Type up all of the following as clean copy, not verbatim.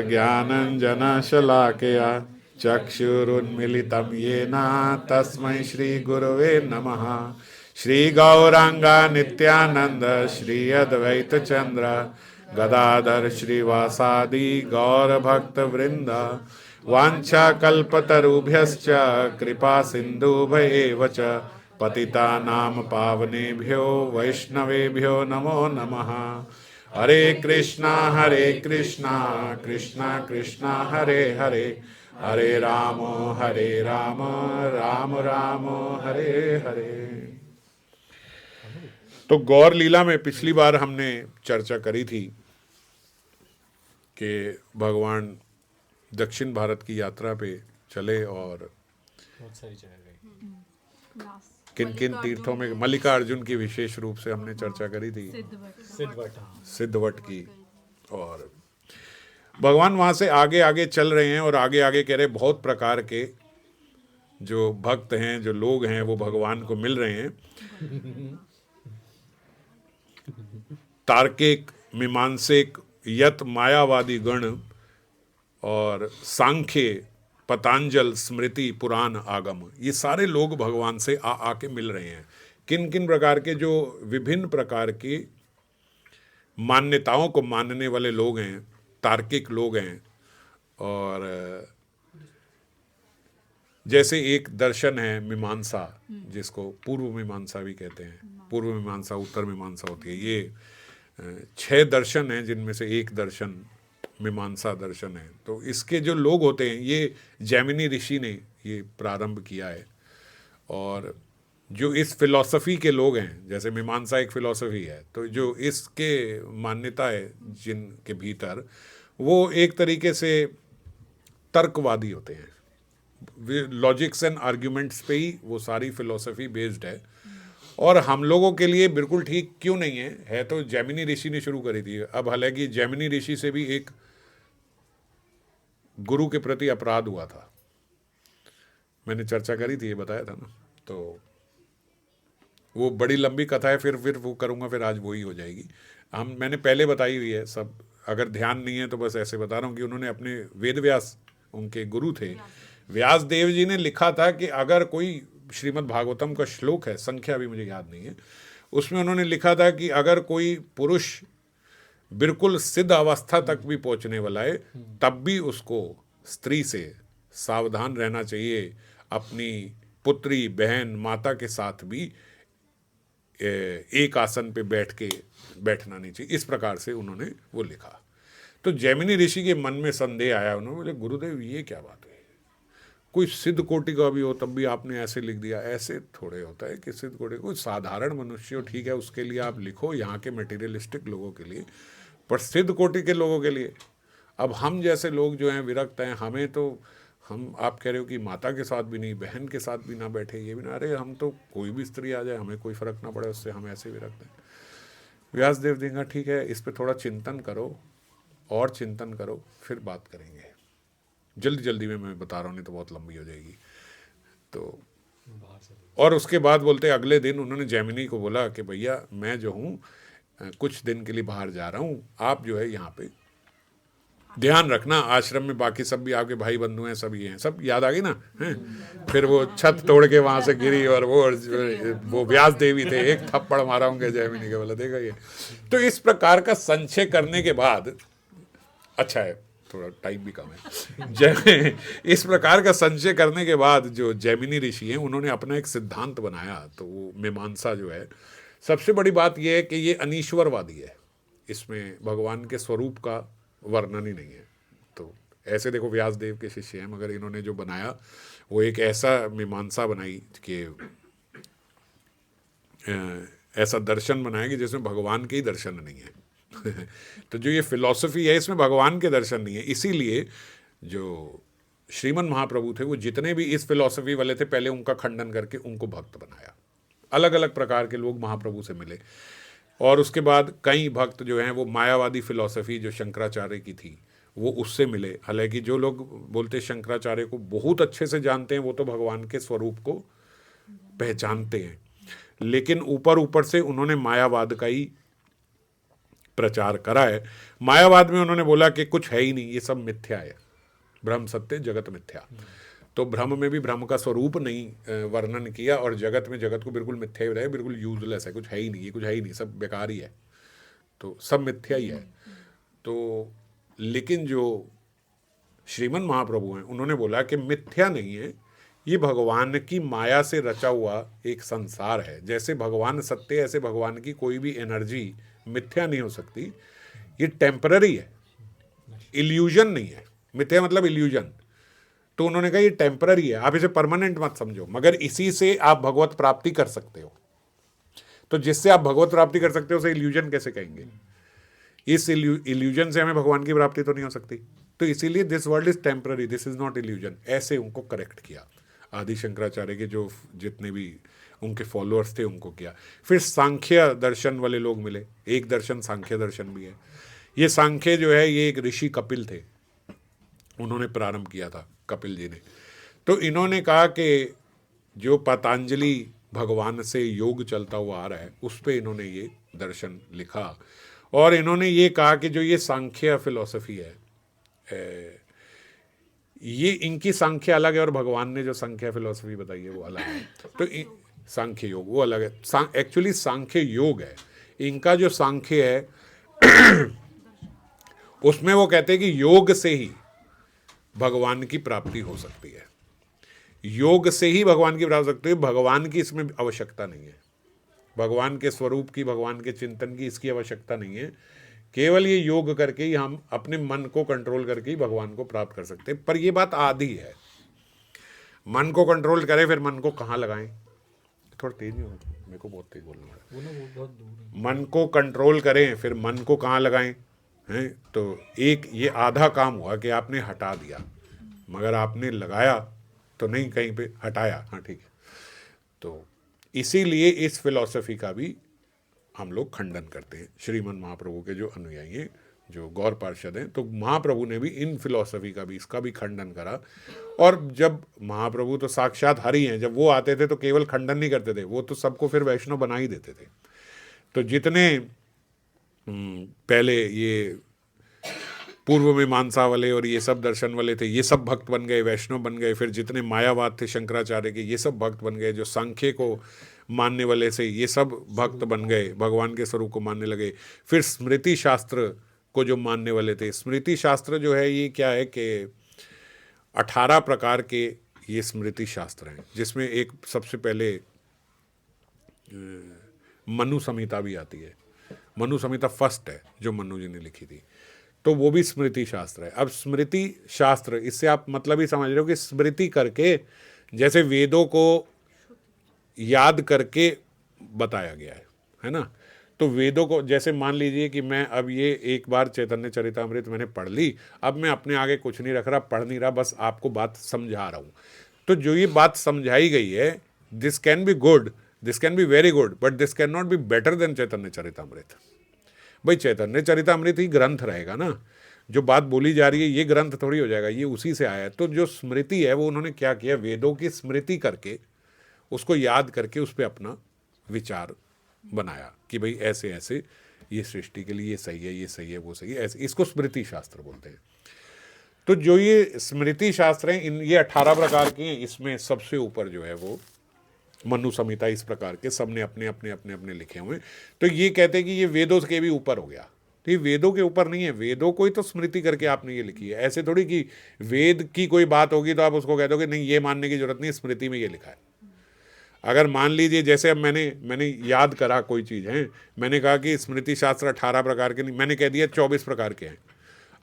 ज्ञानञ्जनशलाकया चक्षुरुन्मिलितं येन तस्मै श्रीगुरवे नमः। श्रीगौराङ्गा नित्यानन्द श्री अद्वैतचन्द्र गदाधर श्रीवासादि गौरभक्तवृन्द वाञ्छाकल्पतरुभ्यश्च कृपा सिन्धुभ्येव च पतितानां पावनेभ्यो वैष्णवेभ्यो नमो नमः। हरे कृष्णा कृष्णा कृष्णा हरे हरे, हरे राम राम राम हरे हरे। तो गौर लीला में पिछली बार हमने चर्चा करी थी कि भगवान दक्षिण भारत की यात्रा पे चले और बहुत सारी जगह गए। किन किन तीर्थों में, मल्लिकार्जुन की विशेष रूप से हमने चर्चा करी थी, सिद्धवट की। और भगवान वहां से आगे आगे चल रहे हैं और आगे आगे कह रहे बहुत प्रकार के जो भक्त हैं, जो लोग हैं, वो भगवान को मिल रहे हैं। तार्किक, मीमांसिक, यत मायावादी गण और सांख्य, पतंजल, स्मृति, पुराण, आगम, ये सारे लोग भगवान से आके मिल रहे हैं। किन किन प्रकार के, जो विभिन्न प्रकार की मान्यताओं को मानने वाले लोग हैं, तार्किक लोग हैं। और जैसे एक दर्शन है मीमांसा, जिसको पूर्व मीमांसा भी कहते हैं। पूर्व मीमांसा, उत्तर मीमांसा होती है। ये 6 दर्शन हैं जिनमें से एक दर्शन मीमांसा दर्शन है। तो इसके जो लोग होते हैं, ये जैमिनी ऋषि ने ये प्रारंभ किया है। और जो इस फिलॉसफी के लोग हैं, जैसे मीमांसा एक फिलॉसफी है, तो जो इसके मान्यता है जिनके भीतर, वो एक तरीके से तर्कवादी होते हैं। लॉजिक्स एंड आर्ग्यूमेंट्स पे ही वो सारी फिलॉसफी बेस्ड है। और हम लोगों के लिए बिल्कुल ठीक क्यों नहीं है तो जैमिनी ऋषि ने शुरू करी थी। अब हालांकि जैमिनी ऋषि से भी एक गुरु के प्रति अपराध हुआ था, मैंने चर्चा करी थी, ये बताया था ना। तो वो बड़ी लंबी कथा है, फिर वो करूँगा, फिर आज वो ही हो जाएगी। मैंने पहले बताई हुई है सब, अगर ध्यान नहीं है तो बस ऐसे बता रहा हूँ कि उन्होंने अपने वेद व्यास, उनके गुरु थे व्यास देव जी ने लिखा था कि अगर कोई श्रीमद् भागवतम का श्लोक है, संख्या भी मुझे याद नहीं है, उसमें उन्होंने लिखा था कि अगर कोई पुरुष बिल्कुल सिद्ध अवस्था तक भी पहुंचने वाला है, तब भी उसको स्त्री से सावधान रहना चाहिए, अपनी पुत्री, बहन, माता के साथ भी एक आसन पे बैठना नहीं चाहिए। इस प्रकार से उन्होंने वो लिखा। तो जैमिनी ऋषि के मन में संदेह आया, उन्होंने बोले गुरुदेव ये क्या बात है, कोई सिद्ध कोटि का भी हो तब भी आपने ऐसे लिख दिया। ऐसे थोड़े होता है कि सिद्ध कोटि, कोई साधारण मनुष्य हो ठीक है उसके लिए आप लिखो, यहाँ के मटेरियलिस्टिक लोगों के लिए, पर सिद्ध कोटि के लोगों के लिए, अब हम जैसे लोग जो हैं विरक्त हैं, हमें तो, हम आप कह रहे हो कि माता के साथ भी नहीं, बहन के साथ भी ना बैठे, ये भी ना, अरे हम तो कोई भी स्त्री आ जाए हमें कोई फ़र्क ना पड़े उससे, हम ऐसे विरक्त हैं। व्यासदेव देंगे ठीक है, इस पर थोड़ा चिंतन करो और चिंतन करो, फिर बात करेंगे। जल्दी में मैं बता रहा हूँ, नहीं तो बहुत लंबी हो जाएगी। तो और उसके बाद बोलते अगले दिन उन्होंने जैमिनी को बोला कि भैया मैं जो हूँ कुछ दिन के लिए बाहर जा रहा हूँ, आप जो है यहाँ पे ध्यान रखना, आश्रम में बाकी सब भी आपके भाई बंधु हैं, सब ये हैं, सब याद आ गई ना हैं? फिर वो छत तोड़ के वहाँ से गिरी और वो व्यास देवी थे, एक थप्पड़ मारा होंगे जैमिनी के, बोला देखा ये। तो इस प्रकार का संचय करने के बाद, अच्छा है थोड़ा टाइम भी कम है, इस प्रकार का संचय करने के बाद जो जैमिनी ऋषि हैं उन्होंने अपना एक सिद्धांत बनाया। तो वो मीमांसा जो है, सबसे बड़ी बात यह है कि ये अनीश्वरवादी है, इसमें भगवान के स्वरूप का वर्णन ही नहीं है। तो ऐसे देखो व्यास देव के शिष्य हैं, मगर इन्होंने जो बनाया वो एक ऐसा मीमांसा बनाई कि ऐसा दर्शन बनाया कि जिसमें भगवान के ही दर्शन नहीं है। तो जो ये फिलॉसफी है इसमें भगवान के दर्शन नहीं है। इसीलिए जो श्रीमन महाप्रभु थे वो जितने भी इस फिलॉसफी वाले थे, पहले उनका खंडन करके उनको भक्त बनाया। अलग अलग प्रकार के लोग महाप्रभु से मिले और उसके बाद कई भक्त जो हैं वो मायावादी फिलॉसफी जो शंकराचार्य की थी वो उससे मिले। हालांकि जो लोग बोलते शंकराचार्य को बहुत अच्छे से जानते हैं वो तो भगवान के स्वरूप को पहचानते हैं, लेकिन ऊपर ऊपर से उन्होंने मायावाद का ही प्रचार करा है। मायावाद में उन्होंने बोला कि कुछ है ही नहीं, ये सब मिथ्या है, ब्रह्म सत्य जगत मिथ्या। तो ब्रह्म में भी ब्रह्म का स्वरूप नहीं वर्णन किया, और जगत में जगत को बिल्कुल मिथ्या ही रहे, बिल्कुल यूजलेस है, कुछ है ही नहीं, ये कुछ है ही नहीं, सब बेकार ही है, तो सब मिथ्या ही है। तो लेकिन जो श्रीमन महाप्रभु हैं उन्होंने बोला कि मिथ्या नहीं है, ये भगवान की माया से रचा हुआ एक संसार है। जैसे भगवान सत्य, ऐसे भगवान की कोई भी एनर्जी मिथ्या नहीं हो सकती, ये टेम्पररी है, इल्यूजन नहीं है। मिथ्या मतलब इल्यूजन। तो उन्होंने कहा ये टेम्पररी है, आप इसे परमानेंट मत समझो, मगर इसी से आप भगवत प्राप्ति कर सकते हो। तो जिससे आप भगवत प्राप्ति कर सकते हो उसे इल्यूजन कैसे कहेंगे? इस इल्यूजन से हमें भगवान की प्राप्ति तो नहीं हो सकती। तो इसीलिए this world is temporary, this is not illusion, ऐसे उनको करेक्ट किया। आदि शंकराचार्य के जो जितने भी उनके फॉलोअर्स थे उनको किया। फिर सांख्य दर्शन वाले लोग मिले, एक दर्शन सांख्य दर्शन भी है। ये सांख्य जो है ये एक ऋषि कपिल थे, उन्होंने प्रारंभ किया था, कपिल जी ने। तो इन्होंने कहा कि जो पतंजलि भगवान से योग चलता हुआ आ रहा है उस पे इन्होंने ये दर्शन लिखा, और इन्होंने ये कहा कि जो ये सांख्य फिलॉसफी है, ये इनकी सांख्य अलग है और भगवान ने जो सांख्य फिलॉसफी बताई है वो अलग है। तो सांख्य योग वो अलग है, एक्चुअली सांख्य योग है। इनका जो सांख्य है उसमें वो कहते हैं कि योग से ही भगवान की प्राप्ति हो सकती है, योग से ही भगवान की प्राप्ति हो सकती है, भगवान की इसमें आवश्यकता नहीं है, भगवान के स्वरूप की, भगवान के चिंतन की इसकी आवश्यकता नहीं है। केवल ये योग करके ही हम अपने मन को कंट्रोल करके ही भगवान को प्राप्त कर सकते हैं। पर ये बात आधी है, मन को कंट्रोल करें फिर मन को कहाँ लगाएं? थोड़ा तेज नहीं हो, मेरे को बहुत तेज बोलना है। वो बहुत दूर है। मन को कंट्रोल करें फिर मन को कहाँ लगाएं हैं? तो एक ये आधा काम हुआ कि आपने हटा दिया, मगर आपने लगाया तो नहीं, कहीं पे हटाया। हाँ ठीक है। तो इसीलिए इस फिलॉसफी का भी हम लोग खंडन करते हैं। श्रीमन महाप्रभु के जो अनुयायी हैं, जो गौर पार्षद हैं, तो महाप्रभु ने भी इन फिलॉसफी का भी, इसका भी खंडन करा। और जब महाप्रभु तो साक्षात हरि हैं, जब वो आते थे तो केवल खंडन नहीं करते थे, वो तो सबको फिर वैष्णव बना ही देते थे। तो जितने पहले ये पूर्व में मानसा वाले और ये सब दर्शन वाले थे, ये सब भक्त बन गए, वैष्णव बन गए। फिर जितने मायावाद थे शंकराचार्य के, ये सब भक्त बन गए। जो सांख्य को मानने वाले से, ये सब भक्त बन गए, भगवान के स्वरूप को मानने लगे। फिर स्मृति शास्त्र को जो मानने वाले थे, स्मृति शास्त्र जो है ये क्या है कि 18 प्रकार के ये स्मृति शास्त्र हैं, जिसमें एक सबसे पहले मनु संहिता भी आती है। मनु संहिता फर्स्ट है जो मनु जी ने लिखी थी, तो वो भी स्मृति शास्त्र है। अब स्मृति शास्त्र, इससे आप मतलब ही समझ रहे हो कि स्मृति करके, जैसे वेदों को याद करके बताया गया है ना। तो वेदों को, जैसे मान लीजिए कि मैं अब ये एक बार चैतन्य चरितामृत मैंने पढ़ ली, अब मैं अपने आगे कुछ नहीं रख रहा, पढ़ नहीं रहा, बस आपको बात समझा रहा हूँ। तो जो ये बात समझाई गई है, this can be good, this can be very good, but this can not be better than Chaitanya Charitamrita. भाई चैतन्य चरितामृत ही ग्रंथ रहेगा ना, जो बात बोली जा रही है ये ग्रंथ थोड़ी हो जाएगा, ये उसी से आया है। तो जो स्मृति है वो उन्होंने क्या किया, वेदों की स्मृति करके, उसको याद करके उस पर अपना विचार बनाया कि भाई ऐसे ऐसे ये सृष्टि के लिए ये सही है, ये सही है, वो सही है, ऐसे, इसको स्मृति शास्त्र बोलते हैं। तो जो ये स्मृति शास्त्र हैं, इन ये 18 प्रकार के हैं। इसमें सबसे ऊपर जो है वो मनु संहिता, इस प्रकार के सबने अपने अपने अपने अपने लिखे हुए। तो ये कहते हैं कि ये वेदों के भी ऊपर हो गया। तो ये वेदों के ऊपर नहीं है, वेदों को ही तो स्मृति करके आपने ये लिखी है। ऐसे थोड़ी कि वेद की कोई बात होगी तो आप उसको कह दोगे नहीं, ये मानने की जरूरत नहीं, स्मृति में ये लिखा है। अगर मान लीजिए जैसे अब मैंने याद करा कोई चीज़ है, मैंने कहा कि स्मृति शास्त्र 18 प्रकार के नहीं, मैंने कह दिया 24 प्रकार के हैं।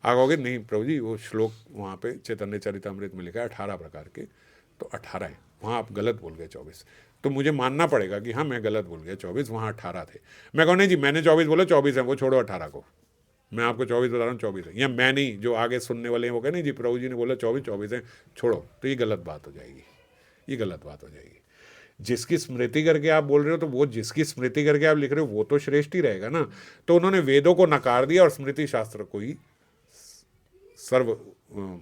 आप कहोगे नहीं प्रभु जी, वो श्लोक वहाँ पे चैतन्य चरितामृत में लिखा है 18 प्रकार के, तो 18 है, वहाँ आप गलत बोल गए 24। तो मुझे मानना पड़ेगा कि हाँ मैं गलत बोल गया, 24 वहाँ 18 थे। मैं कहूँ नहीं जी मैंने 24 बोला, 24 है, वो छोड़ो 18 को, मैं आपको 24 बता रहा हूँ, 24 है। या मैं नहीं, जो आगे सुनने वाले हैं वो कहें नहीं जी प्रभु जी ने बोला 24 है, छोड़ो, तो ये गलत बात हो जाएगी, ये गलत बात हो जाएगी। जिसकी स्मृति करके आप बोल रहे हो, तो वो जिसकी स्मृति करके आप लिख रहे हो वो तो श्रेष्ठ ही रहेगा ना। तो उन्होंने वेदों को नकार दिया और स्मृति शास्त्र को ही सर्व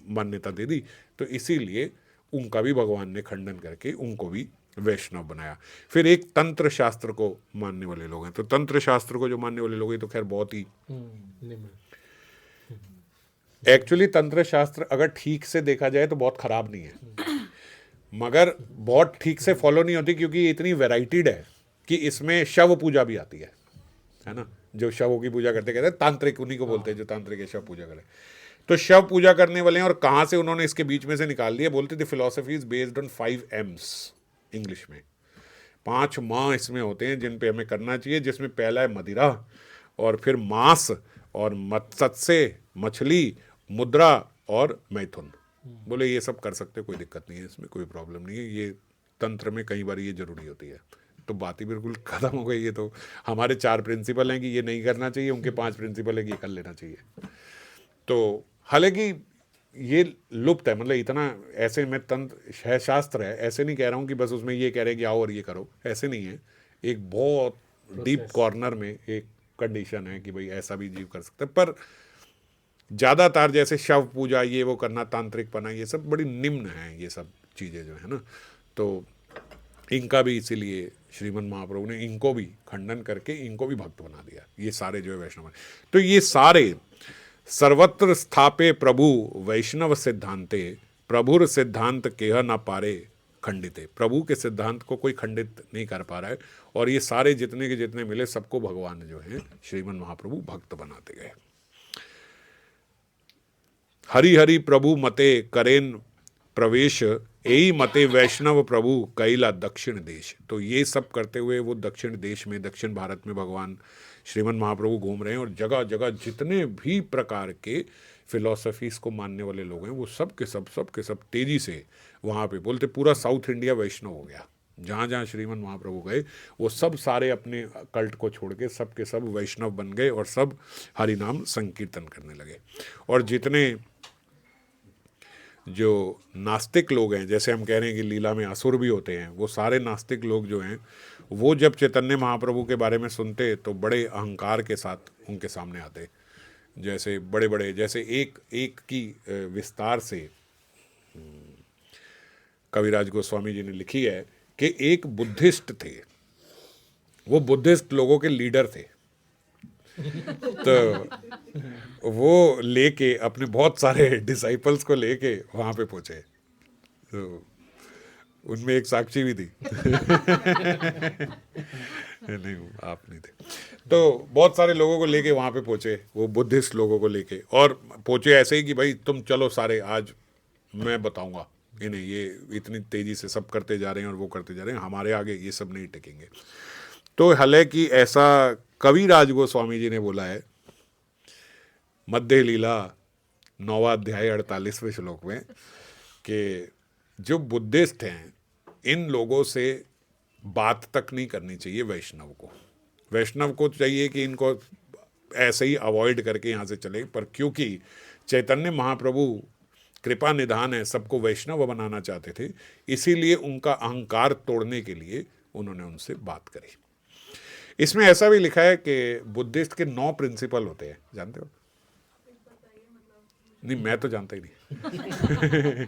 मान्यता दे दी। तो इसीलिए उनका भी भगवान ने खंडन करके उनको भी वैष्णव बनाया। फिर एक तंत्र शास्त्र को मानने वाले लोग हैं, तो तंत्र शास्त्र को जो मानने वाले लोग हैं तो खैर बहुत ही निम्न। एक्चुअली तंत्र शास्त्र अगर ठीक से देखा जाए तो बहुत खराब नहीं है, मगर बहुत ठीक से फॉलो नहीं होती क्योंकि ये इतनी वेराइटीड है कि इसमें शव पूजा भी आती है ना, जो शवों की पूजा करते कहते हैं तांत्रिक, उन्हीं को बोलते हैं जो तांत्रिक है, शव पूजा करें। तो शव पूजा करने वाले हैं, और कहाँ से उन्होंने इसके बीच में से निकाल दिया, बोलते थे philosophy is based on 5 M's, English में 5 माँ इसमें होते हैं जिन पे हमें करना चाहिए, जिसमें पहला है मदिरा, और फिर मांस, और मत्स्य मछली, मुद्रा और मैथुन। बोले ये सब कर सकते, कोई दिक्कत नहीं है, इसमें कोई प्रॉब्लम नहीं है, ये तंत्र में कई बार ये जरूरी होती है। तो बात ही बिल्कुल खत्म हो गई। ये तो हमारे 4 प्रिंसिपल हैं कि ये नहीं करना चाहिए, उनके 5 प्रिंसिपल है कि ये कर लेना चाहिए। तो हालांकि ये लुप्त है, मतलब इतना ऐसे में तंत्र है, शास्त्र है, ऐसे नहीं कह रहा हूँ कि बस उसमें ये कह रहे हैं कि आओ और ये करो, ऐसे नहीं है। एक बहुत डीप कॉर्नर में एक कंडीशन है कि भाई ऐसा भी जीव कर सकते हैं, पर ज़्यादातर जैसे शव पूजा ये वो करना, तांत्रिक पना, ये सब बड़ी निम्न है, ये सब चीज़ें जो है ना। तो इनका भी इसीलिए श्रीमन महाप्रभु ने इनको भी खंडन करके इनको भी भक्त बना दिया, ये सारे जो है वैष्णव। तो ये सारे सर्वत्र स्थापे प्रभु वैष्णव सिद्धांते प्रभुर सिद्धांत केह ना पारे खंडिते। प्रभु के सिद्धांत को कोई खंडित नहीं कर पा रहा है, और ये सारे जितने के जितने मिले सबको भगवान जो है श्रीमन महाप्रभु भक्त बनाते गए। हरि हरि प्रभु मते करेन प्रवेश यही मते वैष्णव प्रभु कैला दक्षिण देश। तो ये सब करते हुए वो दक्षिण देश में, दक्षिण भारत में भगवान श्रीमन महाप्रभु घूम रहे हैं, और जगह जगह जितने भी प्रकार के फिलॉसफीज को मानने वाले लोग हैं वो सब के सब तेजी से वहाँ पे, बोलते पूरा साउथ इंडिया वैष्णव हो गया। जहाँ जहाँ श्रीमन महाप्रभु गए वो सब सारे अपने कल्ट को छोड़ के सब के सब वैष्णव बन गए, और सब हरि नाम संकीर्तन करने लगे। और जितने जो नास्तिक लोग हैं, जैसे हम कह रहे हैं कि लीला में असुर भी होते हैं, वो सारे नास्तिक लोग जो हैं वो जब चैतन्य महाप्रभु के बारे में सुनते तो बड़े अहंकार के साथ उनके सामने आते। जैसे बड़े बड़े, जैसे एक की विस्तार से कविराज गोस्वामी जी ने लिखी है कि एक बुद्धिस्ट थे, वो बुद्धिस्ट लोगों के लीडर थे। तो वो लेके अपने बहुत सारे डिसाइपल्स को लेके वहाँ पे पहुँचे, तो उनमें एक साक्षी भी थी नहीं आप नहीं थे। तो बहुत सारे लोगों को लेके वहाँ पे पहुँचे, वो बुद्धिस्ट लोगों को लेके, और पहुँचे ऐसे ही कि भाई तुम चलो सारे, आज मैं बताऊँगा इन्हें, ये इतनी तेज़ी से सब करते जा रहे हैं और वो करते जा रहे हैं, हमारे आगे ये सब नहीं टिकेंगे। तो हालांकि ऐसा कविराज गोस्वामी जी ने बोला है मध्य लीला 9वां अध्याय 48वें श्लोक में कि जो बुद्धिस्ट हैं इन लोगों से बात तक नहीं करनी चाहिए वैष्णव को चाहिए कि इनको ऐसे ही अवॉइड करके यहाँ से चले, पर क्योंकि चैतन्य महाप्रभु कृपा निधान है, सबको वैष्णव बनाना चाहते थे, इसीलिए उनका अहंकार तोड़ने के लिए उन्होंने उनसे बात करी। इसमें ऐसा भी लिखा है कि बुद्धिस्ट के 9 प्रिंसिपल होते हैं, जानते हो? नहीं, मैं तो जानता ही नहीं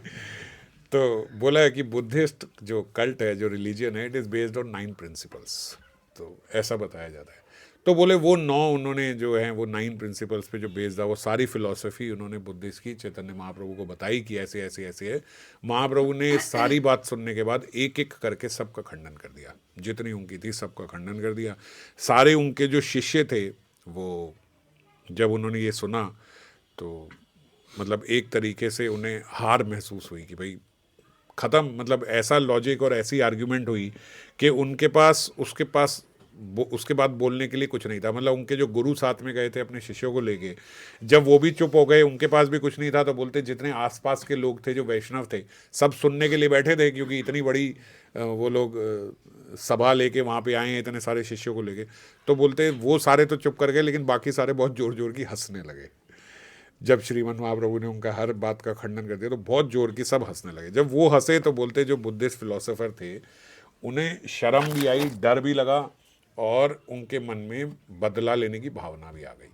तो बोला है कि बुद्धिस्ट जो कल्ट है, जो रिलीजियन है, it is based on 9 principles, तो ऐसा बताया जाता है। तो बोले वो 9 उन्होंने जो है वो 9 प्रिंसिपल्स पे जो बेस्ड है, वो सारी फिलॉसफी उन्होंने बुद्धिस्ट की चैतन्य महाप्रभु को बताई कि ऐसे ऐसे ऐसे है। महाप्रभु ने सारी बात सुनने के बाद एक एक करके सबका खंडन कर दिया, जितनी उनकी थी सबका खंडन कर दिया। सारे उनके जो शिष्य थे वो जब उन्होंने ये सुना तो मतलब एक तरीके से उन्हें हार महसूस हुई कि भाई ख़त्म, मतलब ऐसा लॉजिक और ऐसी आर्ग्यूमेंट हुई कि उनके पास उसके बाद बोलने के लिए कुछ नहीं था। मतलब उनके जो गुरु साथ में गए थे अपने शिष्यों को लेके, जब वो भी चुप हो गए, उनके पास भी कुछ नहीं था, तो बोलते जितने आसपास के लोग थे जो वैष्णव थे सब सुनने के लिए बैठे थे, क्योंकि इतनी बड़ी वो लोग सभा लेके वहाँ पे आए हैं इतने सारे शिष्यों को लेके। तो बोलते वो सारे तो चुप कर गए, लेकिन बाकी सारे बहुत जोर जोर की हंसने लगे। जब श्रीमन महाप्रभु ने उनका हर बात का खंडन कर दिया तो बहुत जोर की सब हंसने लगे। जब वो हंसे तो बोलते जो बुद्धिस्ट फिलोसोफर थे उन्हें शर्म भी आई, डर भी लगा, और उनके मन में बदला लेने की भावना भी आ गई।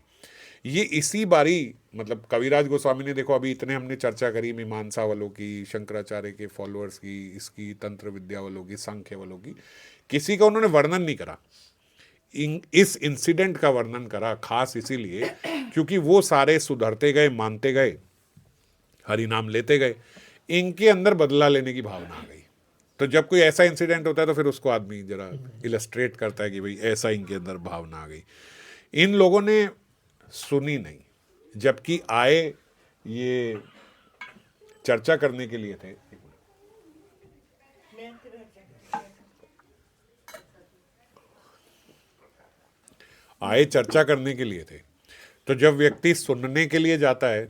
ये इसी बारी मतलब कविराज गोस्वामी ने, देखो अभी इतने हमने चर्चा करी मीमांसा वालों की, शंकराचार्य के फॉलोअर्स की, इसकी तंत्र विद्या वालों की, सांख्य वालों की, किसी का उन्होंने वर्णन नहीं करा। इस इंसिडेंट का वर्णन करा खास इसीलिए क्योंकि वो सारे सुधरते गए, मानते गए, हरि नाम लेते गए, इनके अंदर बदला लेने की भावना आ गई। तो जब कोई ऐसा इंसिडेंट होता है तो फिर उसको आदमी जरा इलस्ट्रेट करता है कि भाई ऐसा इनके अंदर भावना आ गई। इन लोगों ने सुनी नहीं, जबकि आए ये चर्चा करने के लिए थे। आए चर्चा करने के लिए थे। तो जब व्यक्ति सुनने के लिए जाता है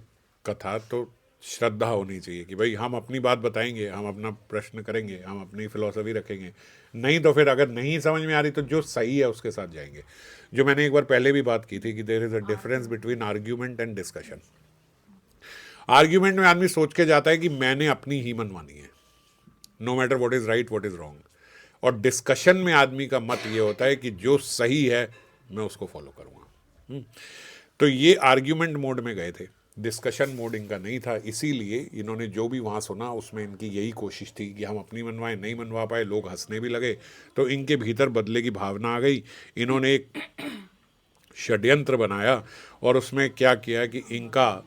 कथा, तो श्रद्धा होनी चाहिए कि भाई हम अपनी बात बताएंगे, हम अपना प्रश्न करेंगे, हम अपनी फिलॉसफी रखेंगे। नहीं तो फिर अगर नहीं समझ में आ रही तो जो सही है उसके साथ जाएंगे। जो मैंने एक बार पहले भी बात की थी कि there is a difference between argument and discussion. Argument में आदमी सोच के जाता है कि मैंने अपनी ही मनवानी है, no matter what is right what is wrong. और डिस्कशन में आदमी का मत ये होता है कि जो सही है मैं उसको फॉलो करूँगा। तो ये आर्ग्यूमेंट मोड में गए थे, डिस्कशन मोड इनका नहीं था। इसीलिए इन्होंने जो भी वहाँ सुना उसमें इनकी यही कोशिश थी कि हम अपनी मनवाएं, नहीं मनवा पाए, लोग हंसने भी लगे, तो इनके भीतर बदले की भावना आ गई। इन्होंने एक षड्यंत्र बनाया और उसमें क्या किया कि इनका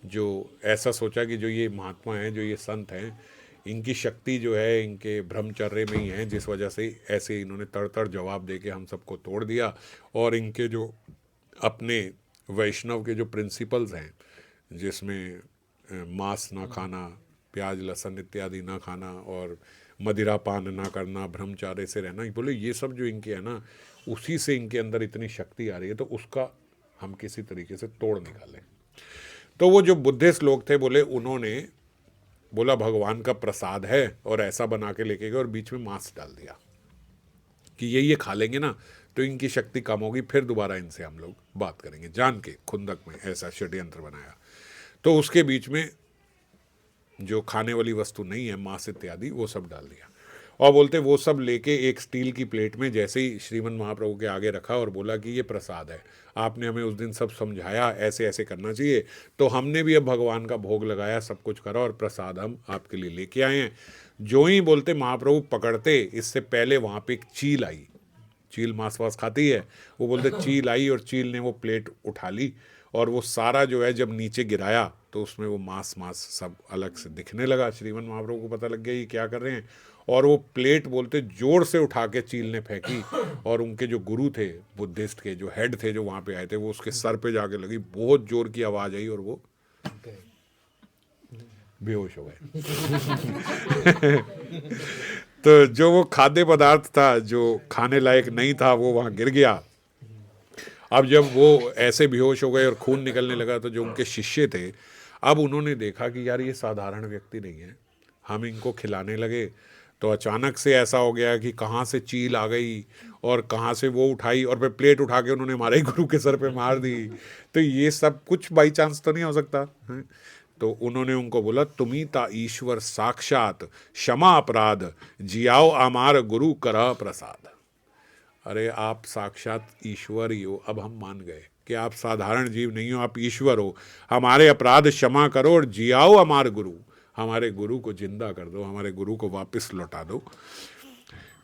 जो ऐसा सोचा कि जो ये महात्मा हैं, जो ये संत हैं, इनकी शक्ति जो है इनके ब्रह्मचर्य में ही है, जिस वजह से ऐसे इन्होंने तड़ जवाब दे के हम सबको तोड़ दिया। और इनके जो अपने वैष्णव के जो प्रिंसिपल्स हैं, जिसमें मांस ना खाना, प्याज लहसुन इत्यादि ना खाना और मदिरा पान ना करना, ब्रह्मचार्य से रहना, बोले ये सब जो इनके है ना, उसी से इनके अंदर इतनी शक्ति आ रही है, तो उसका हम किसी तरीके से तोड़ निकालें। तो वो जो बुद्धिस्ट लोग थे, बोले उन्होंने बोला भगवान का प्रसाद है, और ऐसा बना के लेके गए और बीच में मांस डाल दिया कि ये खा लेंगे ना तो इनकी शक्ति कम होगी, फिर दोबारा इनसे हम लोग बात करेंगे। जान के खुंदक में ऐसा षड्यंत्र बनाया। तो उसके बीच में जो खाने वाली वस्तु नहीं है, मांस इत्यादि, वो सब डाल दिया। और बोलते वो सब लेके एक स्टील की प्लेट में जैसे ही श्रीमन महाप्रभु के आगे रखा और बोला कि ये प्रसाद है, आपने हमें उस दिन सब समझाया ऐसे ऐसे करना चाहिए, तो हमने भी अब भगवान का भोग लगाया, सब कुछ करा और प्रसाद हम आपके लिए लेके आए हैं। जो ही बोलते महाप्रभु पकड़ते, इससे पहले वहाँ पे एक चील आई, चील मांस वास खाती है, वो बोलते चील आई और चील ने वो प्लेट उठा ली और वो सारा जो है जब नीचे गिराया तो उसमें वो मांस सब अलग से दिखने लगा। श्रीमन महाप्रभु को पता लग गया ये क्या कर रहे हैं, और वो प्लेट बोलते जोर से उठा के चील ने फेंकी और उनके जो गुरु थे बुद्धिस्ट के, जो हेड थे, जो वहाँ पे आए थे, वो उसके सर पे जाके लगी, बहुत जोर की आवाज़ आई और वो बेहोश हो गए। तो जो वो खाद्य पदार्थ था जो खाने लायक नहीं था वो वहाँ गिर गया। अब जब वो ऐसे बेहोश हो गए और खून निकलने लगा, तो जो उनके शिष्य थे, अब उन्होंने देखा कि यार ये साधारण व्यक्ति नहीं है, हम इनको खिलाने लगे तो अचानक से ऐसा हो गया कि कहाँ से चील आ गई और कहाँ से वो उठाई और फिर प्लेट उठा के उन्होंने हमारे गुरु के सर पे मार दी। तो ये सब कुछ बाई चांस तो नहीं हो सकता है? तो उन्होंने उनको बोला तुम्ही ता ईश्वर साक्षात, क्षमा अपराध, जियाओ आमार गुरु करह प्रसाद। अरे आप साक्षात ईश्वर ही हो, अब हम मान गए कि आप साधारण जीव नहीं हो, आप ईश्वर हो। हमारे अपराध क्षमा करो और जियाओ हमारे गुरु, हमारे गुरु को जिंदा कर दो, हमारे गुरु को वापस लौटा दो।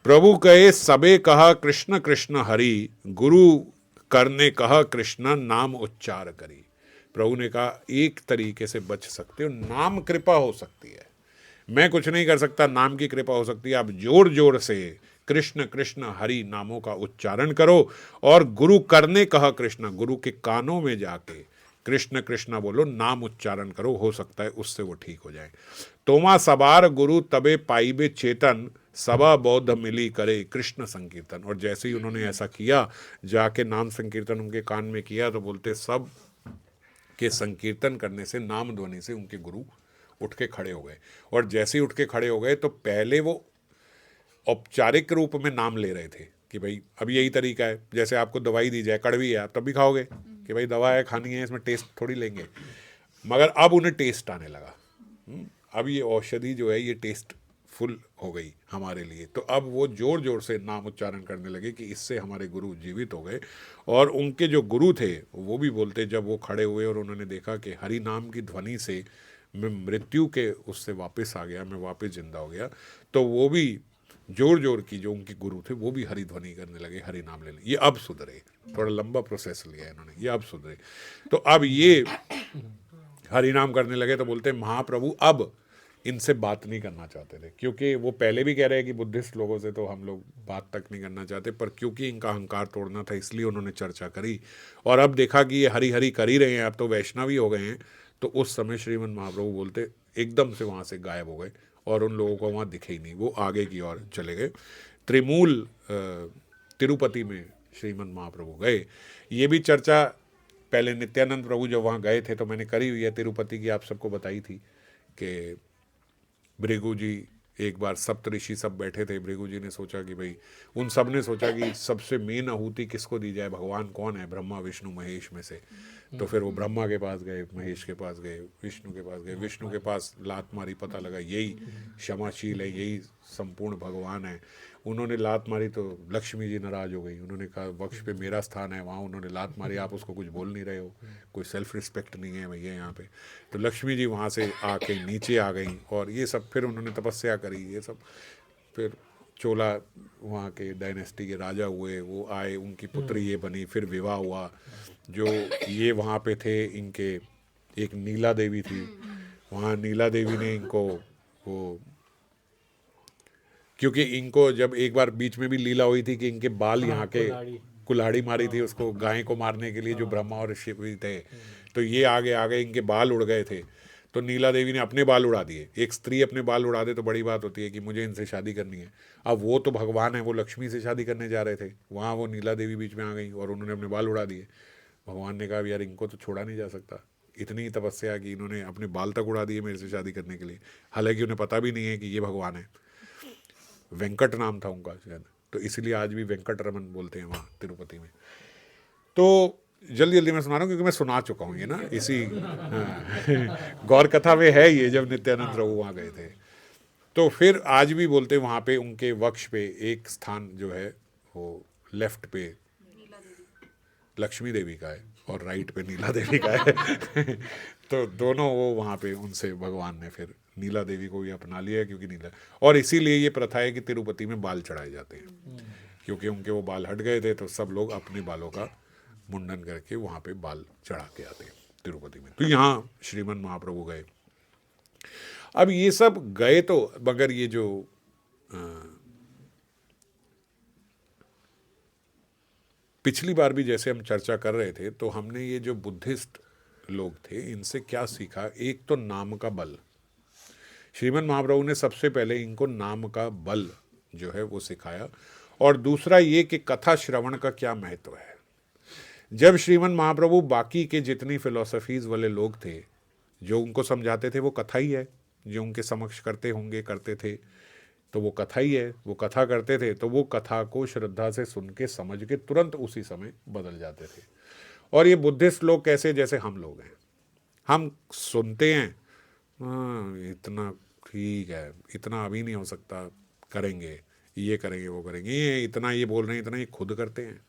प्रभु कहे सबे कहा कृष्ण कृष्ण हरि, गुरु करने कहा कृष्ण नाम उच्चार करी। प्रभु ने कहा एक तरीके से बच सकते हो, नाम कृपा हो सकती है, मैं कुछ नहीं कर सकता, नाम की कृपा हो सकती है। आप जोर जोर से कृष्ण कृष्ण हरि नामों का उच्चारण करो और गुरु करने कहा कृष्ण, गुरु के कानों में जाके कृष्ण कृष्ण बोलो, नाम उच्चारण करो, हो सकता है उससे वो ठीक हो जाए। तोमा सबार गुरु तबे पाइबे चेतन, सबा बौद्ध मिली करे कृष्ण संकीर्तन। और जैसे ही उन्होंने ऐसा किया, जाके नाम संकीर्तन उनके कान में किया, तो बोलते सब के संकीर्तन करने से, नाम ध्वनि से उनके गुरु उठ के खड़े हो गए। और जैसे ही उठ के खड़े हो गए तो पहले वो औपचारिक रूप में नाम ले रहे थे कि भाई अब यही तरीका है, जैसे आपको दवाई दी जाए, कड़वी है, आप तब भी खाओगे कि भाई दवा है, खानी है, इसमें टेस्ट थोड़ी लेंगे। मगर अब उन्हें टेस्ट आने लगा। अब ये औषधि जो है ये टेस्ट फुल हो गई हमारे लिए। तो अब वो जोर जोर से नाम उच्चारण करने लगे कि इससे हमारे गुरु जीवित हो गए। और उनके जो गुरु थे वो भी बोलते, जब वो खड़े हुए और उन्होंने देखा कि हरि नाम की ध्वनि से मैं मृत्यु के उससे वापस आ गया, मैं वापस जिंदा हो गया, तो वो भी जोर जोर की, जो उनके गुरु थे वो भी हरि ध्वनि करने लगे, हरि नाम लेने। ये अब सुधरे, थोड़ा लंबा प्रोसेस लिया इन्होंने, ये अब सुधरे। तो अब ये हरि नाम करने लगे तो बोलते महाप्रभु अब इनसे बात नहीं करना चाहते थे, क्योंकि वो पहले भी कह रहे हैं कि बुद्धिस्ट लोगों से तो हम लोग बात तक नहीं करना चाहते, पर क्योंकि इनका अहंकार तोड़ना था इसलिए उन्होंने चर्चा करी। और अब देखा कि ये हरि हरि कर ही रहे हैं, अब तो वैष्णव ही हो गए हैं। तो उस समय श्रीमन महाप्रभु बोलते एकदम से वहाँ से गायब हो गए और उन लोगों को वहाँ दिखे ही नहीं, वो आगे की ओर चले गए। त्रिमूल तिरुपति में श्रीमन महाप्रभु गए। ये भी चर्चा पहले नित्यानंद प्रभु जब वहाँ गए थे तो मैंने करी हुई है, तिरुपति की आप सबको बताई थी कि भृगु जी एक बार सप्तऋषि सब बैठे थे, भृगु जी ने सोचा कि भाई, उन सब ने सोचा कि सबसे मेन आहुति किसको दी जाए, भगवान कौन है, ब्रह्मा विष्णु महेश में से। तो फिर वो ब्रह्मा के पास गए, महेश के पास गए, विष्णु के पास गए, विष्णु के पास लात मारी, पता लगा यही क्षमाशील है, यही संपूर्ण भगवान है। उन्होंने लात मारी तो लक्ष्मी जी नाराज हो गई, उन्होंने कहा वक्ष पे मेरा स्थान है, वहाँ उन्होंने लात मारी, आप उसको कुछ बोल नहीं रहे हो, कोई सेल्फ रिस्पेक्ट नहीं है भैया यहाँ पे। तो लक्ष्मी जी वहाँ से आके नीचे आ गई और ये सब, फिर उन्होंने तपस्या करी, ये सब। फिर चोला वहाँ के डायनेस्टी के राजा हुए, वो आए, उनकी पुत्री ये बनी, फिर विवाह हुआ। जो ये वहाँ पे थे इनके, एक नीला देवी थी, वहाँ नीला देवी ने इनको वो, क्योंकि इनको जब एक बार बीच में भी लीला हुई थी कि इनके बाल यहाँ के कुल्हाड़ी मारी थी उसको, गाय को मारने के लिए, जो ब्रह्मा और शिव थे, तो ये आगे आ गए, इनके बाल उड़ गए थे। तो नीला देवी ने अपने बाल उड़ा दिए। एक स्त्री अपने बाल उड़ा दे तो बड़ी बात होती है कि मुझे इनसे शादी करनी है। अब वो तो भगवान है, वो लक्ष्मी से शादी करने जा रहे थे, वहाँ वो नीला देवी बीच में आ गई और उन्होंने अपने बाल उड़ा दिए। भगवान ने कहा यार इनको तो छोड़ा नहीं जा सकता, इतनी तपस्या की, इन्होंने अपने बाल तक उड़ा दिए मेरे से शादी करने के लिए, हालांकि उन्हें पता भी नहीं है कि ये भगवान है। वेंकट नाम था उनका शायद, तो इसलिए आज भी वेंकट रमन बोलते हैं वहाँ तिरुपति में। तो जल्दी जल्दी मैं सुना रहा हूँ क्योंकि मैं सुना चुका हूँ ये ना, इसी गौर कथा में है ये, जब नित्यानंद प्रभु वहाँ गए थे। तो फिर आज भी बोलते वहाँ पे उनके वक्ष पे एक स्थान जो है वो लेफ्ट पे लक्ष्मी देवी का है और राइट पे नीला देवी का है। तो दोनों वो वहाँ पे उनसे भगवान ने फिर नीला देवी को भी अपना लिया, क्योंकि नीला, और इसीलिए ये प्रथा है कि तिरुपति में बाल चढ़ाए जाते हैं, क्योंकि उनके वो बाल हट गए थे तो सब लोग अपने बालों का मुंडन करके वहाँ पे बाल चढ़ा के आते हैं तिरुपति में। तो यहाँ श्रीमन महाप्रभु गए। अब ये सब गए तो, मगर ये जो पिछली बार भी जैसे हम चर्चा कर रहे थे, तो हमने ये जो बुद्धिस्ट लोग थे इनसे क्या सीखा। एक तो नाम का बल, श्रीमन महाप्रभु ने सबसे पहले इनको नाम का बल जो है वो सिखाया। और दूसरा ये कि कथा श्रवण का क्या महत्व है। जब श्रीमन महाप्रभु बाकी के जितनी फिलॉसफीज वाले लोग थे जो उनको समझाते थे, वो कथा ही है, जो उनके समक्ष करते होंगे, करते थे तो वो कथा ही है, वो कथा करते थे, तो वो कथा को श्रद्धा से सुन के समझ के तुरंत उसी समय बदल जाते थे। और ये बुद्धिस्ट लोग कैसे, जैसे हम लोग हैं, हम सुनते हैं, हाँ इतना ठीक है, इतना अभी नहीं हो सकता, करेंगे, ये करेंगे, वो करेंगे, ये इतना ये बोल रहे हैं, इतना ये खुद करते हैं।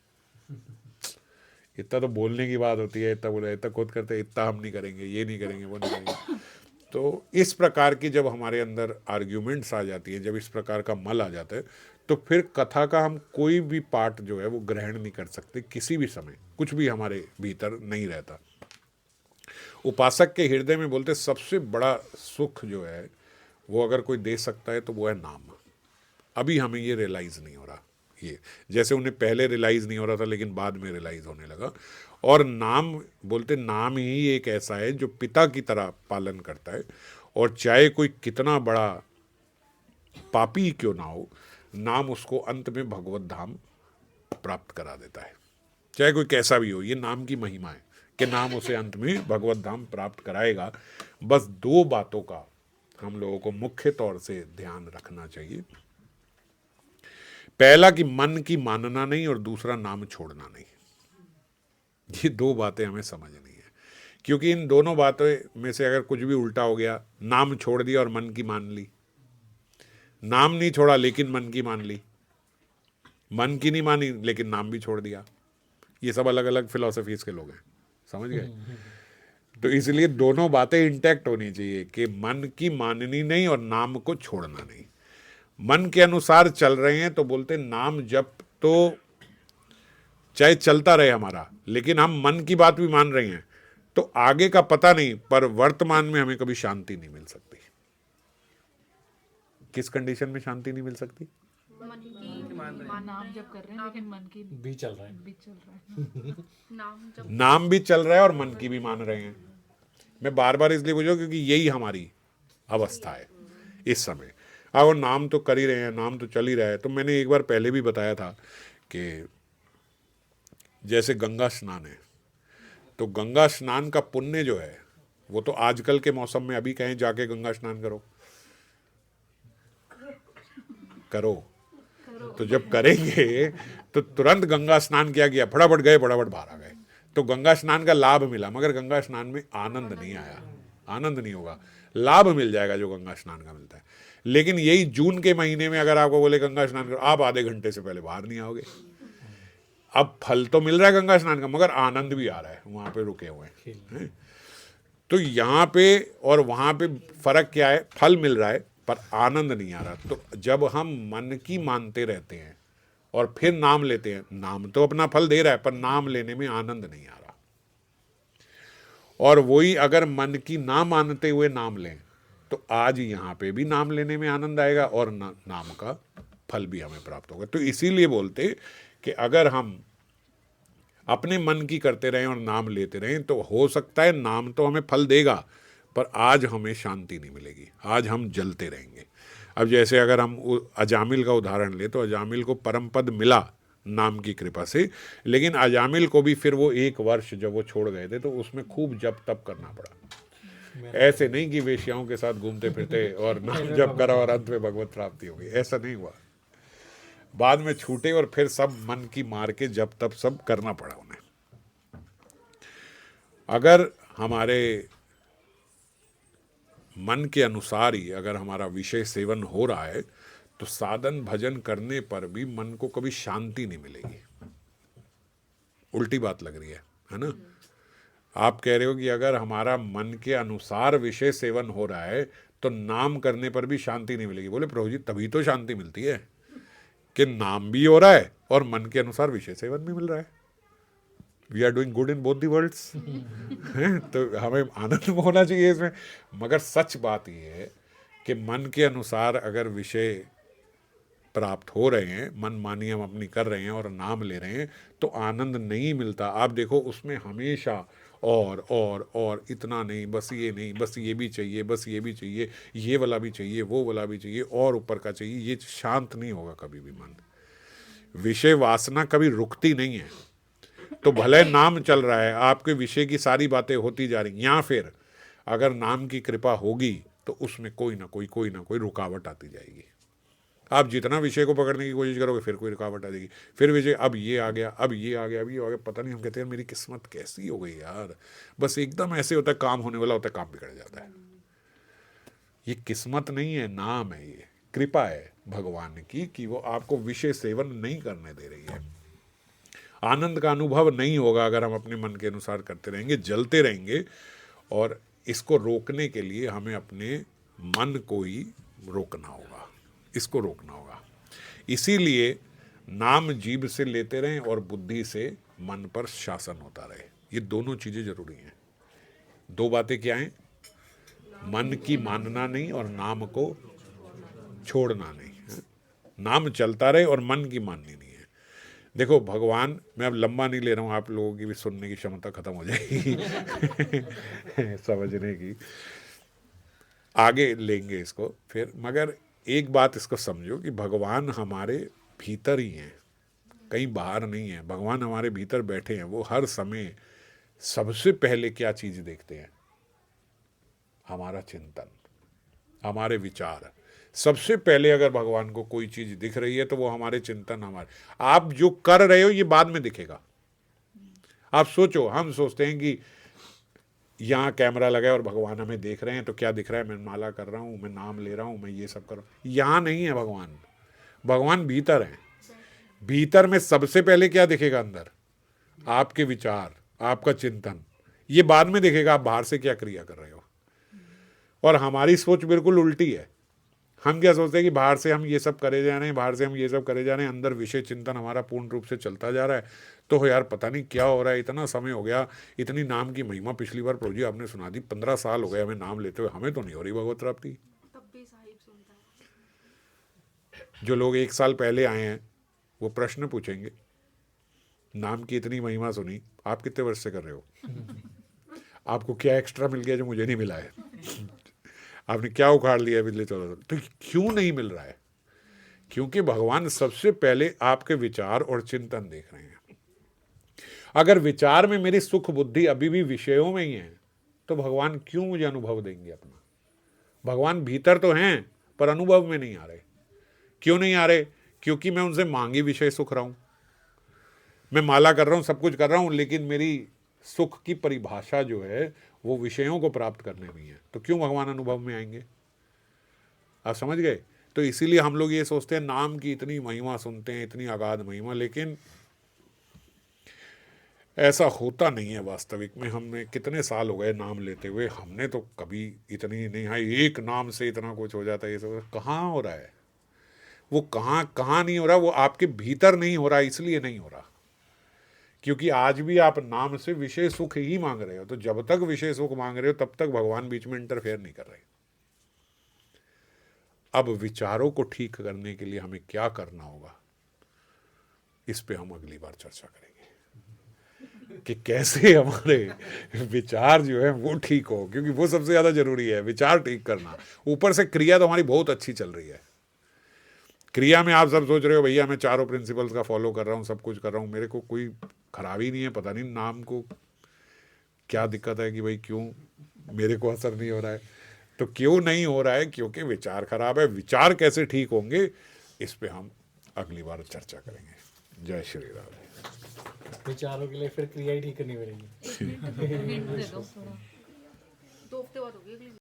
इतना तो बोलने की बात होती है, इतना बोले, इतना खुद करते हैं, इतना हम नहीं करेंगे, ये नहीं करेंगे, वो नहीं करेंगे। तो इस प्रकार की जब हमारे अंदर आर्ग्यूमेंट्स आ जाती है, जब इस प्रकार का मल आ जाता है, तो फिर कथा का हम कोई भी पार्ट जो है वो ग्रहण नहीं कर सकते किसी भी समय, कुछ भी हमारे भीतर नहीं रहता। उपासक के हृदय में बोलते सबसे बड़ा सुख जो है वो अगर कोई दे सकता है तो वो है नाम। अभी हमें ये रियलाइज़ नहीं हो रहा, ये जैसे उन्हें पहले रियलाइज़ नहीं हो रहा था लेकिन बाद में रियलाइज़ होने लगा। और नाम बोलते, नाम ही एक ऐसा है जो पिता की तरह पालन करता है, और चाहे कोई कितना बड़ा पापी क्यों ना हो, नाम उसको अंत में भगवत धाम प्राप्त करा देता है, चाहे कोई कैसा भी हो। ये नाम की महिमा है कि नाम उसे अंत में भगवत धाम प्राप्त कराएगा। बस दो बातों का हम लोगों को मुख्य तौर से ध्यान रखना चाहिए। पहला कि मन की मानना नहीं, और दूसरा नाम छोड़ना नहीं। ये दो बातें हमें समझनी है, क्योंकि इन दोनों बातों में से अगर कुछ भी उल्टा हो गया, नाम छोड़ दिया और मन की मान ली, नाम नहीं छोड़ा लेकिन मन की मान ली, मन की नहीं मानी लेकिन नाम भी छोड़ दिया। ये सब अलग अलग फिलोसफीज के लोग हैं, समझ गए। तो इसलिए दोनों बातें इंटैक्ट होनी चाहिए कि मन की माननी नहीं और नाम को छोड़ना नहीं। मन के अनुसार चल रहे हैं तो बोलते नाम जप तो चाहे चलता रहे हमारा, लेकिन हम मन की बात भी मान रहे हैं तो आगे का पता नहीं, पर वर्तमान में हमें कभी शांति नहीं मिल सकती। किस कंडीशन में शांति नहीं मिल सकती? मन की नाम जब कर रहे हैं लेकिन मन की भी चल रहा है। भी चल रहा है। नाम भी चल रहा है और मन की भी मान रहे हैं। मैं बार बार इसलिए पूछूं क्योंकि यही हमारी अवस्था है इस समय। अब वो नाम तो कर ही रहे हैं, नाम तो चल ही रहा है। तो मैंने एक बार पहले भी बताया था कि जैसे गंगा स्नान है, तो गंगा स्नान का पुण्य जो है वो तो आजकल के मौसम में अभी कहीं जाके गंगा स्नान करो तो जब करेंगे तो तुरंत गंगा स्नान किया गया, फटाफट गए, फटाफट बाहर आ गए, तो गंगा स्नान का लाभ मिला, मगर गंगा स्नान में आनंद नहीं आया। आनंद नहीं होगा, लाभ मिल जाएगा जो गंगा स्नान का मिलता है। लेकिन यही जून के महीने में अगर आपको बोले गंगा स्नान करो, आप आधे घंटे से पहले बाहर नहीं आओगे। अब फल तो मिल रहा है गंगा स्नान का, मगर आनंद भी आ रहा है, वहां पे रुके हुए हैं। तो यहाँ पे और वहां पे फर्क क्या है? फल मिल रहा है पर आनंद नहीं आ रहा। तो जब हम मन की मानते रहते हैं और फिर नाम लेते हैं, नाम तो अपना फल दे रहा है पर नाम लेने में आनंद नहीं आ रहा। और वही अगर मन की ना मानते हुए नाम लें तो आज यहाँ पे भी नाम लेने में आनंद आएगा और नाम का फल भी हमें प्राप्त होगा। तो इसीलिए बोलते कि अगर हम अपने मन की करते रहें और नाम लेते रहें तो हो सकता है नाम तो हमें फल देगा पर आज हमें शांति नहीं मिलेगी, आज हम जलते रहेंगे। अब जैसे अगर हम अजामिल का उदाहरण लें तो अजामिल को परम पद मिला नाम की कृपा से, लेकिन अजामिल को भी फिर वो 1 वर्ष जब वो छोड़ गए थे तो उसमें खूब जप तप करना पड़ा। ऐसे नहीं कि वेश्याओं के साथ घूमते फिरते और नाम जप करा और अंत में भगवत प्राप्ति हो गई, ऐसा नहीं हुआ। बाद में छूटे और फिर सब मन की मार के जब तब सब करना पड़ा उन्हें। अगर हमारे मन के अनुसार ही अगर हमारा विषय सेवन हो रहा है तो साधन भजन करने पर भी मन को कभी शांति नहीं मिलेगी। उल्टी बात लग रही है ना? आप कह रहे हो कि अगर हमारा मन के अनुसार विषय सेवन हो रहा है तो नाम करने पर भी शांति नहीं मिलेगी। बोले प्रभु जी तभी तो शांति मिलती है कि नाम भी हो रहा है और मन के अनुसार विषय सेवन भी मिल रहा है। We are doing good in both the worlds. तो हमें आनंद होना चाहिए इसमें। मगर सच बात यह है कि मन के अनुसार अगर विषय प्राप्त हो रहे हैं, मन मानी हम अपनी कर रहे हैं और नाम ले रहे हैं तो आनंद नहीं मिलता। आप देखो उसमें हमेशा और इतना नहीं, बस ये नहीं, बस ये भी चाहिए, बस ये भी चाहिए, ये वाला भी चाहिए, वो वाला भी चाहिए और ऊपर का चाहिए। ये शांत नहीं होगा कभी भी मन। विषय वासना कभी रुकती नहीं है। तो भले नाम चल रहा है, आपके विषय की सारी बातें होती जा रही, या फिर अगर नाम की कृपा होगी तो उसमें कोई ना कोई रुकावट आती जाएगी। आप जितना विषय को पकड़ने की कोशिश करोगे फिर कोई रुकावट आ जाएगी, फिर विषय अब ये आ गया, अब ये आ गया, अब ये आ गया। पता नहीं, हम कहते हैं मेरी किस्मत कैसी हो गई यार, बस एकदम ऐसे होता है, काम होने वाला होता है, काम बिगड़ जाता है। ये किस्मत नहीं है, नाम है, ये कृपा है भगवान की कि वो आपको विषय सेवन नहीं करने दे रही है। आनंद का अनुभव नहीं होगा अगर हम अपने मन के अनुसार करते रहेंगे, जलते रहेंगे। और इसको रोकने के लिए हमें अपने मन को ही रोकना होगा, इसको रोकना होगा। इसीलिए नाम जीभ से लेते रहें और बुद्धि से मन पर शासन होता रहे। ये दोनों चीज़ें जरूरी हैं। 2 बातें क्या हैं? मन की मानना नहीं और नाम को छोड़ना नहीं है। नाम चलता रहे और मन की माननी नहीं है। देखो भगवान, मैं अब लंबा नहीं ले रहा हूँ, आप लोगों की भी सुनने की क्षमता खत्म हो जाएगी समझने की, आगे लेंगे इसको फिर। मगर एक बात इसको समझो कि भगवान हमारे भीतर ही हैं, कहीं बाहर नहीं है। भगवान हमारे भीतर बैठे हैं। वो हर समय सबसे पहले क्या चीज़ देखते हैं? हमारा चिंतन, हमारे विचार। सबसे पहले अगर भगवान को कोई चीज़ दिख रही है तो वो हमारे चिंतन, हमारे, आप जो कर रहे हो ये बाद में दिखेगा। आप सोचो, हम सोचते हैं कि यहाँ कैमरा लगा है और भगवान हमें देख रहे हैं, तो क्या दिख रहा है? मैं माला कर रहा हूँ, मैं नाम ले रहा हूँ, मैं ये सब कर रहा हूँ। यहाँ नहीं है भगवान, भगवान भीतर है। भीतर में सबसे पहले क्या दिखेगा? अंदर आपके विचार, आपका चिंतन, ये बाद में दिखेगा आप बाहर से क्या क्रिया कर रहे हो। और हमारी सोच बिल्कुल उल्टी है। हम क्या सोचते हैं कि बाहर से हम ये सब करे जा रहे हैं, बाहर से हम ये सब करे जा रहे हैं, अंदर विषय चिंतन हमारा पूर्ण रूप से चलता जा रहा है। तो यार पता नहीं क्या हो रहा है, इतना समय हो गया, इतनी नाम की महिमा पिछली बार प्रभु जी आपने सुना दी, 15 साल हो गए हमें नाम लेते हुए, हमें तो नहीं हो रही भगवत प्राप्ति। तब भी साहिब सुनता है। जो लोग 1 साल पहले आए हैं वो प्रश्न पूछेंगे, नाम की इतनी महिमा सुनी, आप कितने वर्ष से कर रहे हो? आपको क्या एक्स्ट्रा मिल गया जो मुझे नहीं मिला है? आपने क्या उखाड़ लिया है पिछले 14 साल? तो क्यों नहीं मिल रहा है? क्योंकि भगवान सबसे पहले आपके विचार और चिंतन देख रहे हैं। अगर विचार में मेरी सुख बुद्धि अभी भी विषयों में ही है, तो भगवान क्यों मुझे अनुभव देंगे अपना? भगवान भीतर तो हैं पर अनुभव में नहीं आ रहे। क्यों नहीं आ रहे? क्योंकि मैं उनसे मांगी विषय सुख रहा हूं, मैं माला कर रहा हूं, सब कुछ कर रहा हूं, लेकिन मेरी सुख की परिभाषा जो है वो विषयों को प्राप्त करने में है। तो क्यों भगवान अनुभव में आएंगे? आप समझ गए? तो इसीलिए हम लोग ये सोचते हैं नाम की इतनी महिमा सुनते हैं, इतनी अगाध महिमा, लेकिन ऐसा होता नहीं है वास्तविक में। हमने कितने साल हो गए नाम लेते हुए, हमने तो कभी इतनी नहीं, हाँ एक नाम से इतना कुछ हो जाता है, ये सब कहाँ हो रहा है? वो कहाँ नहीं हो रहा, वो आपके भीतर नहीं हो रहा, इसलिए नहीं हो रहा क्योंकि आज भी आप नाम से विषय सुख ही मांग रहे हो। तो जब तक विषय सुख मांग रहे हो तब तक भगवान बीच में इंटरफेयर नहीं कर रहे। अब विचारों को ठीक करने के लिए हमें क्या करना होगा, इस पे हम अगली बार चर्चा करेंगे कि कैसे हमारे विचार जो है वो ठीक हो, क्योंकि वो सबसे ज्यादा जरूरी है, विचार ठीक करना। ऊपर से क्रिया तो हमारी बहुत अच्छी चल रही है। क्रिया में आप सब सोच रहे हो भैया मैं चारों प्रिंसिपल्स का फॉलो कर रहा हूँ, सब कुछ कर रहा हूँ, मेरे को कोई खराबी नहीं है। पता नहीं नाम को क्या दिक्कत है कि भाई क्यों मेरे को असर नहीं हो रहा है। तो क्यों नहीं हो रहा है? क्योंकि विचार खराब है। विचार कैसे ठीक होंगे, इस पे हम अगली बार चर्चा करेंगे। जय श्री राम। विचारों के लिए फिर क्रिया ही ठीक करनी पड़ेगी। हिंट दे दो थोड़ा। 2 हफ्ते बाद होगी अगली